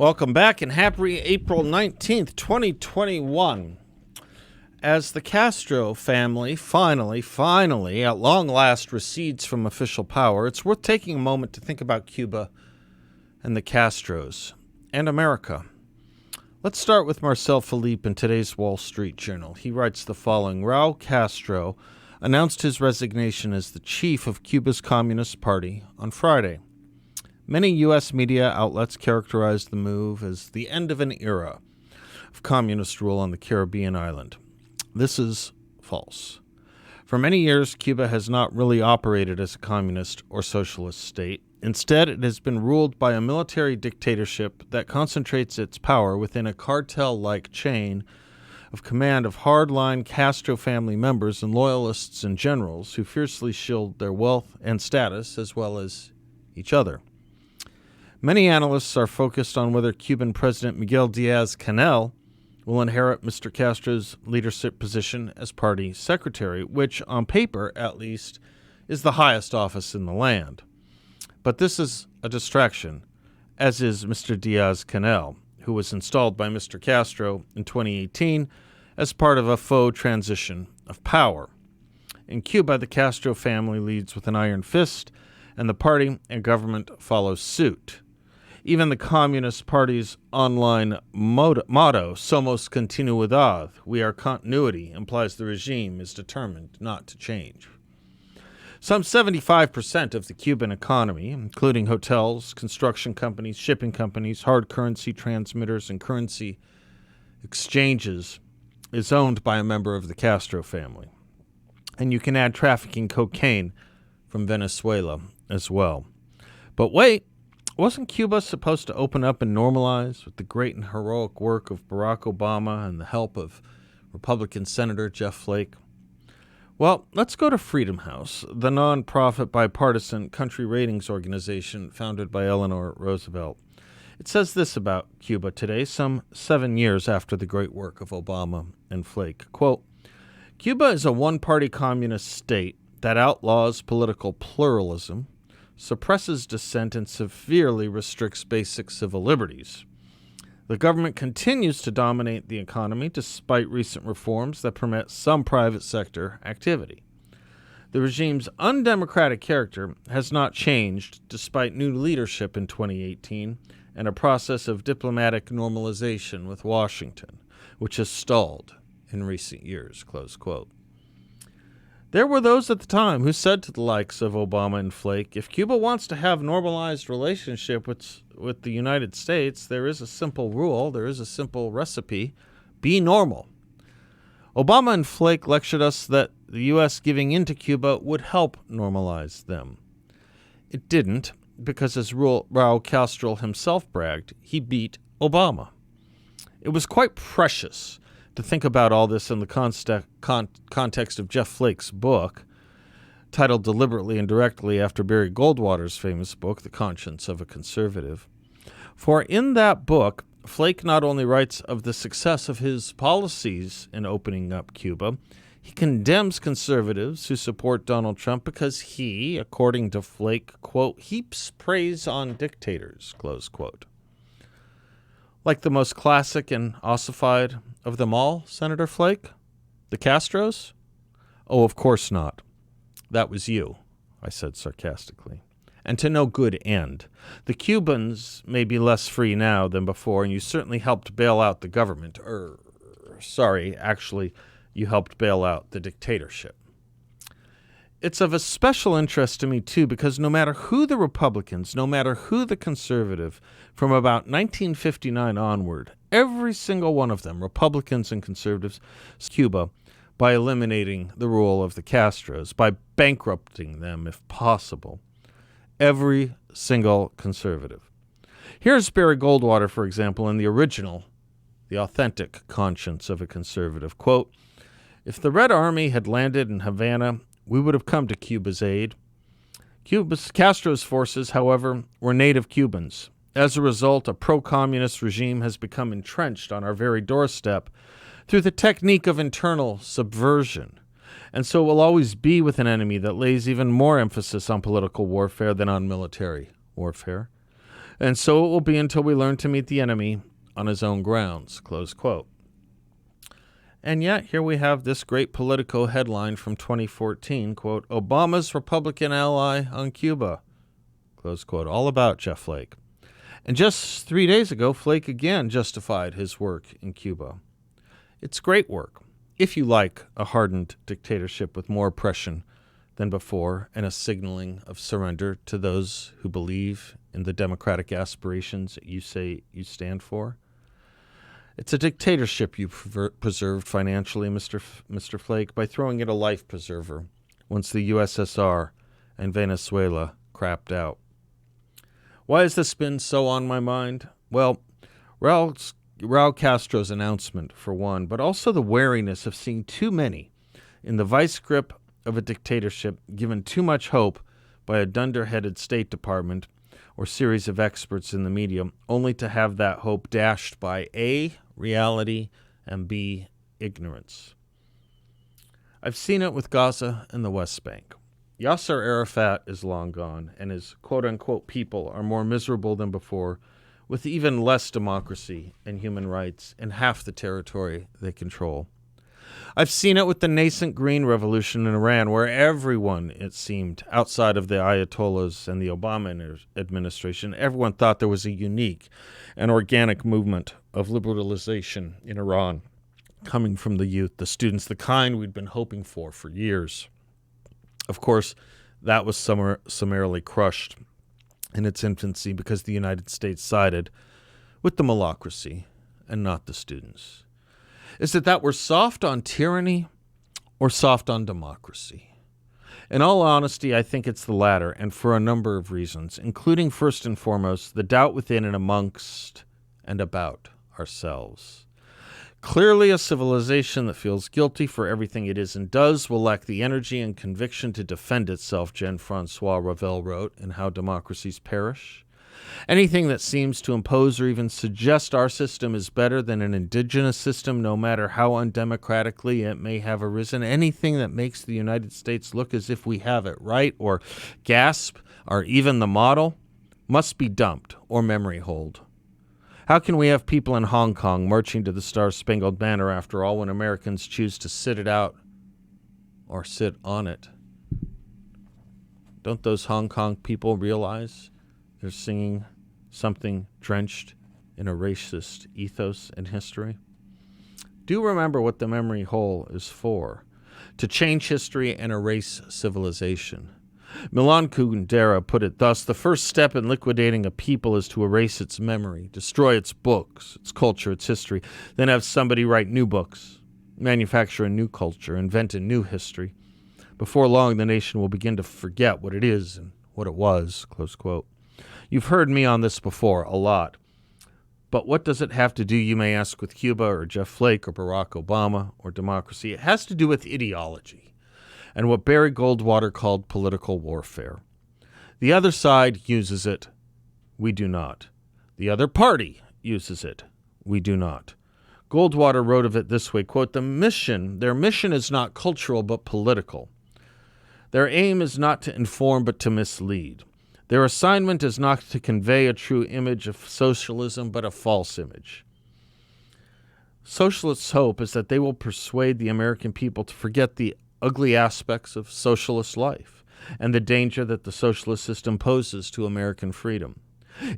Welcome back and happy April 19th, 2021. As the Castro family finally, at long last recedes from official power, it's worth taking a moment to think about Cuba and the Castros and America. Let's start with Marcel Philippe in today's Wall Street Journal. He writes the following: Raul Castro announced his resignation as the chief of Cuba's Communist Party on Friday. Many U.S. media outlets characterized the move as the end of an era of communist rule on the Caribbean island. This is false. For many years, Cuba has not really operated as a communist or socialist state. Instead, it has been ruled by a military dictatorship that concentrates its power within a cartel-like chain of command of hardline Castro family members and loyalists and generals who fiercely shield their wealth and status as well as each other. Many analysts are focused on whether Cuban President Miguel Diaz-Canel will inherit Mr. Castro's leadership position as party secretary, which, on paper at least, is the highest office in the land. But this is a distraction, as is Mr. Diaz-Canel, who was installed by Mr. Castro in 2018 as part of a faux transition of power. In Cuba, the Castro family leads with an iron fist, and the party and government follow suit. Even the Communist Party's online motto, Somos Continuidad, we are continuity, implies the regime is determined not to change. Some 75% of the Cuban economy, including hotels, construction companies, shipping companies, hard currency transmitters, and currency exchanges, is owned by a member of the Castro family. And you can add trafficking cocaine from Venezuela as well. But wait, wasn't Cuba supposed to open up and normalize with the great and heroic work of Barack Obama and the help of Republican Senator Jeff Flake? Well, let's go to Freedom House, the non-profit bipartisan country ratings organization founded by Eleanor Roosevelt. It says this about Cuba today, some 7 years after the great work of Obama and Flake. Quote, Cuba is a one-party communist state that outlaws political pluralism, suppresses dissent, and severely restricts basic civil liberties. The government continues to dominate the economy despite recent reforms that permit some private sector activity. The regime's undemocratic character has not changed despite new leadership in 2018 and a process of diplomatic normalization with Washington, which has stalled in recent years, close quote. There were those at the time who said to the likes of Obama and Flake, if Cuba wants to have normalized relationship with the United States, there is a simple rule, there is a simple recipe: be normal. Obama and Flake lectured us that the U.S. giving in to Cuba would help normalize them. It didn't, because as Raul Castro himself bragged, he beat Obama. It was quite precious to think about all this in the context of Jeff Flake's book, titled deliberately and directly after Barry Goldwater's famous book, The Conscience of a Conservative. For in that book, Flake not only writes of the success of his policies in opening up Cuba, he condemns conservatives who support Donald Trump because he, according to Flake, quote, heaps praise on dictators, close quote. Like the most classic and ossified of them all, Senator Flake? The Castros? Oh, of course not. That was you, I said sarcastically. And to no good end. The Cubans may be less free now than before, and you certainly helped bail out the government. You helped bail out the dictatorship. It's of a special interest to me, too, because no matter who the Republicans, no matter who the conservative, from about 1959 onward, every single one of them, Republicans and conservatives, Cuba, by eliminating the rule of the Castros, by bankrupting them if possible. Every single conservative. Here's Barry Goldwater, for example, in the original, the authentic Conscience of a Conservative. Quote, if the Red Army had landed in Havana, we would have come to Cuba's aid. Castro's forces, however, were native Cubans. As a result, a pro-communist regime has become entrenched on our very doorstep through the technique of internal subversion. And so will always be with an enemy that lays even more emphasis on political warfare than on military warfare. And so it will be until we learn to meet the enemy on his own grounds, close quote. And yet, here we have this great Politico headline from 2014, quote, Obama's Republican ally on Cuba, close quote, all about Jeff Flake. And just 3 days ago, Flake again justified his work in Cuba. It's great work, if you like a hardened dictatorship with more oppression than before and a signaling of surrender to those who believe in the democratic aspirations that you say you stand for. It's a dictatorship you preserved financially, Mr. Flake, by throwing it a life preserver once the USSR and Venezuela crapped out. Why has this been so on my mind? Well, Raul Castro's announcement, for one, but also the wariness of seeing too many in the vice grip of a dictatorship given too much hope by a dunderheaded State Department or series of experts in the media, only to have that hope dashed by A, reality, and B, ignorance. I've seen it with Gaza and the West Bank. Yasser Arafat is long gone, and his quote-unquote people are more miserable than before, with even less democracy and human rights in half the territory they control. I've seen it with the nascent Green Revolution in Iran, where everyone, it seemed, outside of the Ayatollahs and the Obama administration, everyone thought there was a unique and organic movement of liberalization in Iran coming from the youth, the students, the kind we'd been hoping for years. Of course, that was summarily crushed in its infancy because the United States sided with the malocracy and not the students. Is it that we're soft on tyranny or soft on democracy? In all honesty, I think it's the latter, and for a number of reasons, including first and foremost the doubt within and amongst and about ourselves. Clearly, a civilization that feels guilty for everything it is and does will lack the energy and conviction to defend itself, Jean-Francois Revel wrote in How Democracies Perish. Anything that seems to impose or even suggest our system is better than an indigenous system, no matter how undemocratically it may have arisen, anything that makes the United States look as if we have it right or gasp or even the model, must be dumped or memory hold. How can we have people in Hong Kong marching to the Star-Spangled Banner after all when Americans choose to sit it out or sit on it? Don't those Hong Kong people realize they're singing something drenched in a racist ethos and history? Do remember what the memory hole is for: to change history and erase civilization. Milan Kundera put it thus: the first step in liquidating a people is to erase its memory, destroy its books, its culture, its history, then have somebody write new books, manufacture a new culture, invent a new history. Before long, the nation will begin to forget what it is and what it was, close quote. You've heard me on this before, a lot. But what does it have to do, you may ask, with Cuba or Jeff Flake or Barack Obama or democracy? It has to do with ideology and what Barry Goldwater called political warfare. The other side uses it. We do not. The other party uses it. We do not. Goldwater wrote of it this way, quote, their mission is not cultural but political. Their aim is not to inform but to mislead. Their assignment is not to convey a true image of socialism but a false image. Socialists' hope is that they will persuade the American people to forget the ugly aspects of socialist life and the danger that the socialist system poses to American freedom.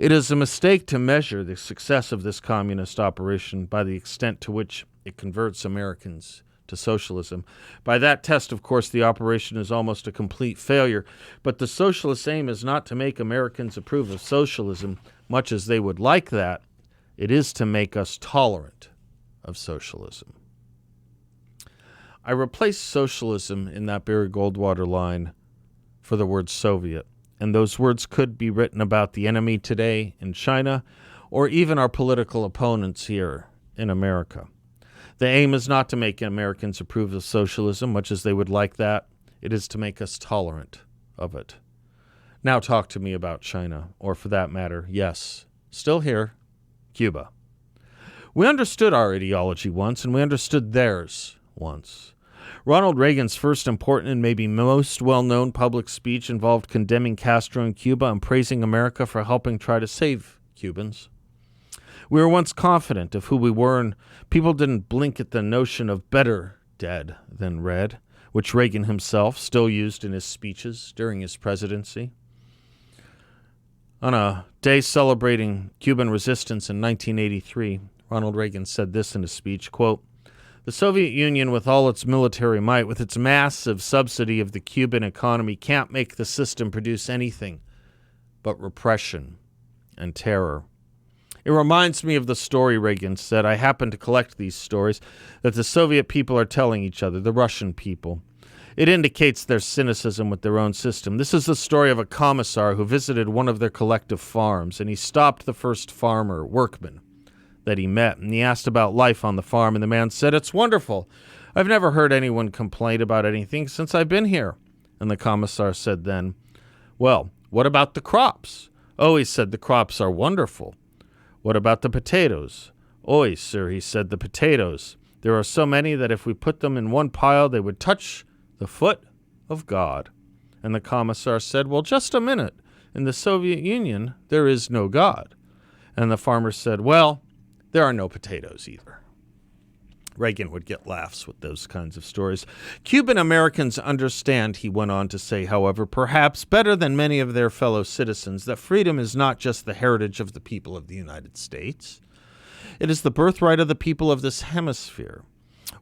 It is a mistake to measure the success of this communist operation by the extent to which it converts Americans to socialism. By that test, of course, the operation is almost a complete failure, but the socialist aim is not to make Americans approve of socialism, much as they would like that. It is to make us tolerant of socialism. I replaced socialism in that Barry Goldwater line for the word Soviet, and those words could be written about the enemy today in China or even our political opponents here in America. The aim is not to make Americans approve of socialism, much as they would like that. It is to make us tolerant of it. Now talk to me about China, or for that matter, yes, still here, Cuba. We understood our ideology once, and we understood theirs once. Ronald Reagan's first important and maybe most well-known public speech involved condemning Castro in Cuba and praising America for helping try to save Cubans. We were once confident of who we were, and people didn't blink at the notion of better dead than red, which Reagan himself still used in his speeches during his presidency. On a day celebrating Cuban resistance in 1983, Ronald Reagan said this in a speech, quote, "The Soviet Union, with all its military might, with its massive subsidy of the Cuban economy, can't make the system produce anything but repression and terror." It reminds me of the story, Reagan said. I happen to collect these stories that the Soviet people are telling each other, the Russian people. It indicates their cynicism with their own system. This is the story of a commissar who visited one of their collective farms, and he stopped the first farmer, workman, that he met, and he asked about life on the farm, and the man said, "It's wonderful. I've never heard anyone complain about anything since I've been here." And the commissar said then, "Well, what about the crops?" "Oh," he said, "the crops are wonderful." "What about the potatoes?" "Oi, sir," he said, "the potatoes. There are so many that if we put them in one pile, they would touch the foot of God." And the commissar said, "Well, just a minute. In the Soviet Union, there is no God." And the farmer said, "Well, there are no potatoes either." Reagan would get laughs with those kinds of stories. Cuban Americans understand, he went on to say, however, perhaps better than many of their fellow citizens, that freedom is not just the heritage of the people of the United States. It is the birthright of the people of this hemisphere.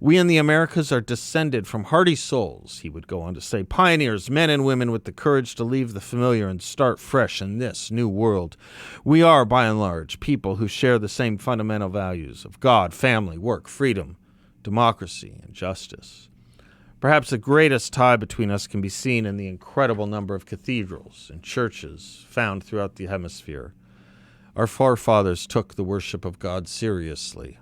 We in the Americas are descended from hardy souls, he would go on to say, pioneers, men and women with the courage to leave the familiar and start fresh in this new world. We are, by and large, people who share the same fundamental values of God, family, work, freedom, democracy, and justice. Perhaps the greatest tie between us can be seen in the incredible number of cathedrals and churches found throughout the hemisphere. Our forefathers took the worship of God seriously.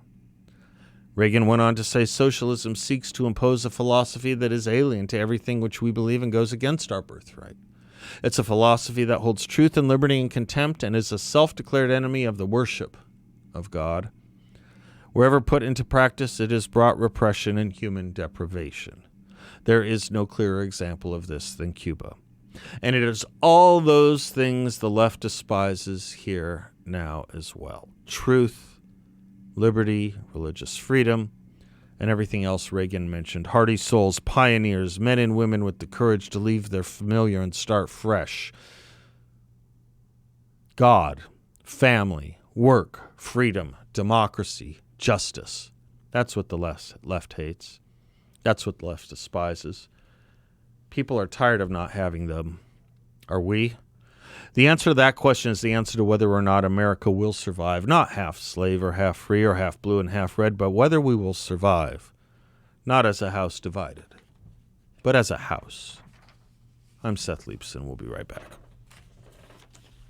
Reagan went on to say, socialism seeks to impose a philosophy that is alien to everything which we believe and goes against our birthright. It's a philosophy that holds truth and liberty in contempt and is a self-declared enemy of the worship of God. Wherever put into practice, it has brought repression and human deprivation. There is no clearer example of this than Cuba. And it is all those things the left despises here now as well. Truth, liberty, religious freedom, and everything else Reagan mentioned. Hardy souls, pioneers, men and women with the courage to leave their familiar and start fresh. God, family, work, freedom, democracy, justice. That's what the left hates. That's what the left despises. People are tired of not having them. Are we? The answer to that question is the answer to whether or not America will survive, not half slave or half free or half blue and half red, but whether we will survive, not as a house divided, but as a house. I'm Seth Leibson. We'll be right back.